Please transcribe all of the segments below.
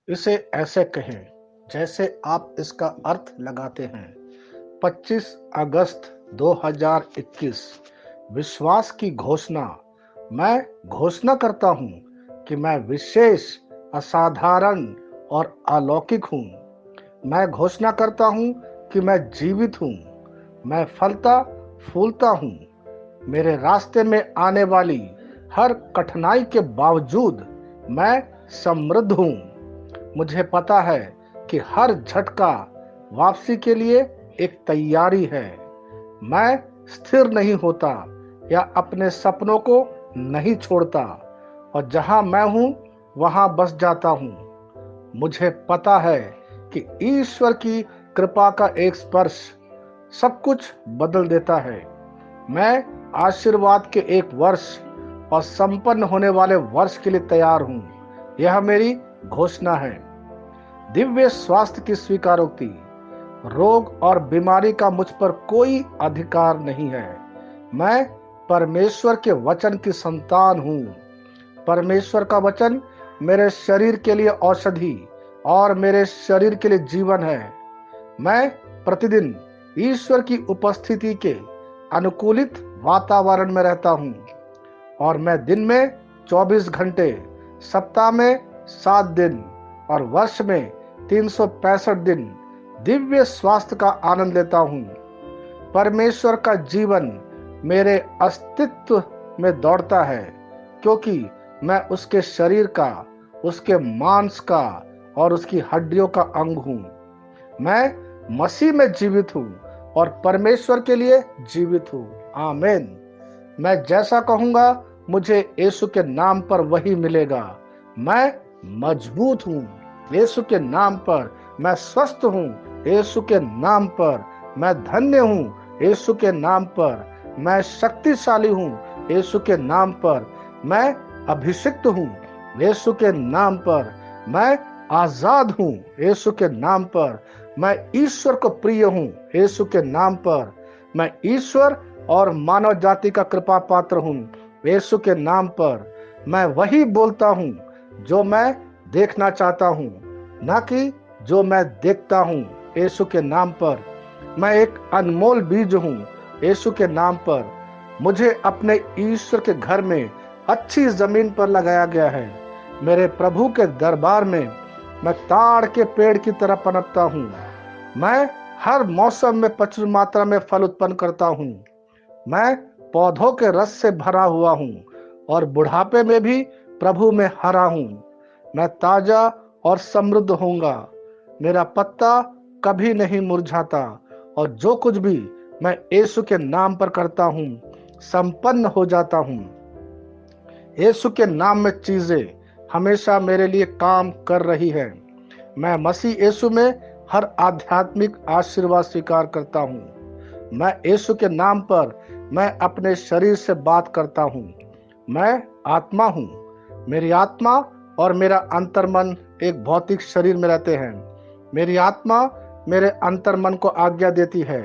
इसे ऐसे कहें जैसे आप इसका अर्थ लगाते हैं। 25 अगस्त 2021। विश्वास की घोषणा। मैं घोषणा करता हूं कि मैं विशेष, असाधारण और अलौकिक हूं। मैं घोषणा करता हूं कि मैं जीवित हूं। मैं फलता फूलता हूं। मेरे रास्ते में आने वाली हर कठिनाई के बावजूद मैं समृद्ध हूं। मुझे पता है कि हर झटका वापसी के लिए एक तैयारी है। मैं स्थिर नहीं होता या अपने सपनों को नहीं छोड़ता और जहां मैं हूं वहां बस जाता हूं। मुझे पता है कि ईश्वर की कृपा का एक स्पर्श सब कुछ बदल देता है। मैं आशीर्वाद के एक वर्ष और संपन्न होने वाले वर्ष के लिए तैयार हूं। यह मेरी घोषणा है। दिव्य स्वास्थ्य की स्वीकारोक्ति। रोग और बीमारी का मुझ पर कोई अधिकार नहीं है। मैं परमेश्वर के वचन की संतान हूं। परमेश्वर का वचन मेरे शरीर के लिए औषधि और मेरे शरीर के लिए जीवन है। मैं प्रतिदिन ईश्वर की उपस्थिति के अनुकूलित वातावरण में रहता हूं और मैं दिन में 24 घंटे, सप्ताह में 7 दिन और वर्ष में 365 दिन दिव्य स्वास्थ्य का आनंद लेता हूं। परमेश्वर का जीवन मेरे अस्तित्व में दौड़ता है क्योंकि मैं उसके शरीर का, उसके मांस का और उसकी हड्डियों का अंग हूं। मैं मसीह में जीवित हूं और परमेश्वर के लिए जीवित हूं। आमीन। मैं जैसा कहूंगा मुझे यीशु के नाम पर वही मिलेगा। मैं मजबूत हूं यीशु के नाम पर। मैं स्वस्थ हूं यीशु के नाम पर। मैं धन्य हूं यीशु के नाम पर। मैं शक्तिशाली हूं यीशु के नाम पर। मैं अभिषिक्त हूं यीशु के नाम पर। मैं आजाद हूं यीशु के नाम पर। मैं ईश्वर को प्रिय हूं यीशु के नाम पर। मैं ईश्वर और मानव जाति का कृपा पात्र हूं यीशु के नाम पर। मैं वही बोलता हूं जो मैं देखना चाहता हूं, ना कि जो मैं देखता हूं यीशु के नाम पर। मैं एक अनमोल बीज हूं यीशु के नाम पर। मुझे अपने ईश्वर के घर में अच्छी जमीन पर लगाया गया है। मेरे प्रभु के दरबार में मैं ताड़ के पेड़ की तरह पनपता हूं। मैं हर मौसम में प्रचुर मात्रा में फल उत्पन्न करता हूं। मैं पौधों के रस से भरा हुआ हूं और बुढ़ापे में भी प्रभु में हरा हूं। मैं ताजा और समृद्ध होऊंगा। मेरा पत्ता कभी नहीं मुरझाता और जो कुछ भी मैं यीशु के नाम पर करता हूं संपन्न हो जाता हूं। यीशु के नाम में चीजें हमेशा मेरे लिए काम कर रही हैं। मैं मसीह यीशु में हर आध्यात्मिक आशीर्वाद स्वीकार करता हूं। मैं यीशु के नाम पर मैं अपने शरीर से बात करता हूं। मैं आत्मा हूं। मेरी आत्मा और मेरा अंतर्मन एक भौतिक शरीर में रहते हैं। मेरी आत्मा मेरे अंतर्मन को आज्ञा देती है।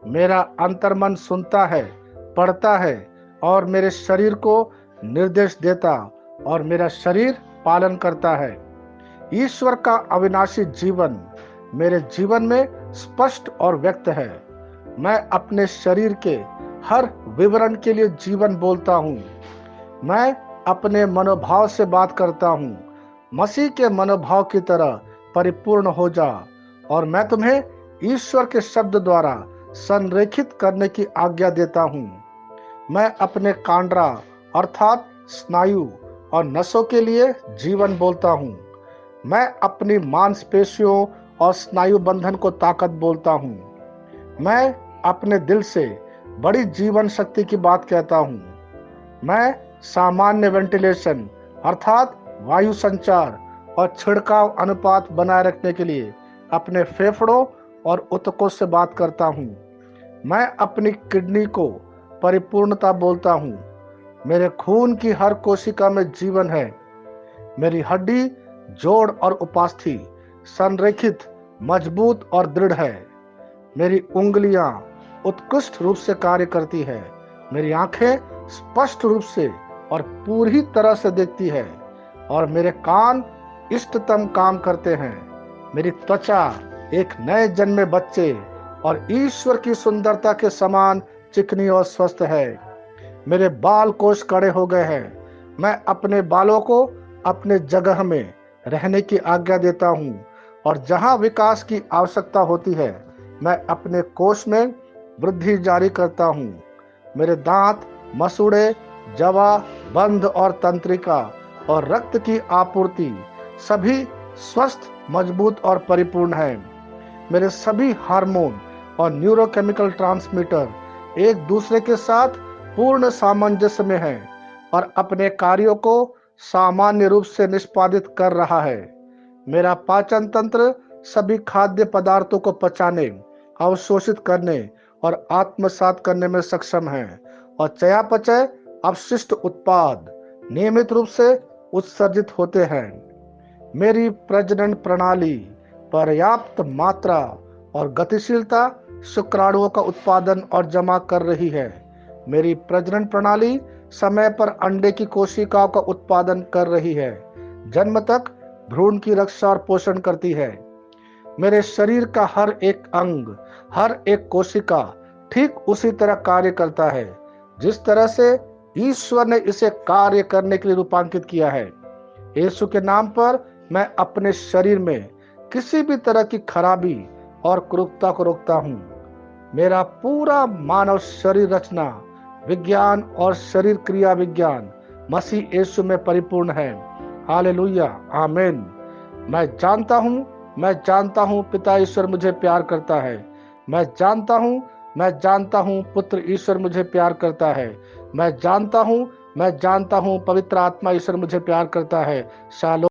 मेरा अंतर्मन सुनता है, पढ़ता है और मेरे शरीर को निर्देश देता और मेरा शरीर पालन करता है। ईश्वर का अविनाशी जीवन मेरे जीवन में स्पष्ट और व्यक्त है। मैं अपने शरीर के हर विवरण के लिए जीवन बोलता हूँ। मैं अपने मनोभाव से बात करता हूँ। मसीह के मनोभाव की तरह परिपूर्ण हो जा और मैं तुम्हें ईश्वर के शब्द द्वारा संरेखित करने की आज्ञा देता हूँ। मैं अपने कांड्रा अर्थात स्नायु और नसों के लिए जीवन बोलता हूँ। मैं अपनी मांसपेशियों और स्नायु बंधन को ताकत बोलता हूँ। मैं अपने दिल से बड़ी जीवन शक्ति की बात कहता हूँ। मैं सामान्य वेंटिलेशन अर्थात वायु संचार और छिड़काव अनुपात बनाए रखने के लिए अपने फेफड़ों और ऊतकों से बात करता हूँ। मैं अपनी किडनी को परिपूर्णता बोलता हूँ। मेरे खून की हर कोशिका में जीवन है। मेरी हड्डी, जोड़ और उपास्थि संरेखित, मजबूत और दृढ़ है। मेरी उंगलियां उत्कृष्ट रूप से कार्य करती है। मेरी आंखें स्पष्ट रूप से और पूरी तरह से देखती है और मेरे कान इष्टतम काम करते हैं। मेरी त्वचा एक नए जन्मे बच्चे और ईश्वर की सुंदरता के समान चिकनी और स्वस्थ है। मेरे बाल कोष कड़े हो गए हैं। मैं अपने बालों को अपने जगह में रहने की आज्ञा देता हूँ और जहाँ विकास की आवश्यकता होती है मैं अपने कोष में वृद्धि जारी करता हूँ। मेरे दांत, मसूड़े, जवा, बंध और तंत्रिका और रक्त की आपूर्ति सभी स्वस्थ, मजबूत और परिपूर्ण है। मेरे सभी हार्मोन और न्यूरोकेमिकल ट्रांसमीटर एक दूसरे के साथ पूर्ण सामंजस्य में हैं और अपने कार्यों को सामान्य रूप से निष्पादित कर रहा है। मेरा पाचन तंत्र सभी खाद्य पदार्थों को पचाने, अवशोषित करने और आत्मसात करने में सक्षम है और चयापचय अपशिष्ट उत्पाद नियमित रूप से उत्सर्जित होते हैं। मेरी प्रजनन प्रणाली पर्याप्त मात्रा और गतिशीलता शुक्राणुओं का उत्पादन और जमा कर रही है। मेरी प्रजनन प्रणाली समय पर अंडे की कोशिकाओं का उत्पादन कर रही है, जन्म तक भ्रूण की रक्षा और पोषण करती है। मेरे शरीर का हर एक अंग, हर एक कोशिका ठीक उसी तरह कार्य करता है जिस तरह से ईश्वर ने इसे कार्य करने के लिए रूपांकित किया है। यीशु के नाम पर मैं अपने शरीर में किसी भी तरह की खराबी और कुरूपता को रोकता हूँ। मेरा पूरा मानव शरीर रचना विज्ञान और शरीर क्रिया विज्ञान मसीह यीशु में परिपूर्ण है। हालेलुया, आमीन। मैं जानता हूँ पिता ईश्वर मुझे प्यार करता है। मैं जानता हूँ पुत्र ईश्वर मुझे प्यार करता है। मैं जानता हूँ पवित्र आत्मा ईश्वर मुझे प्यार करता है। शालोम।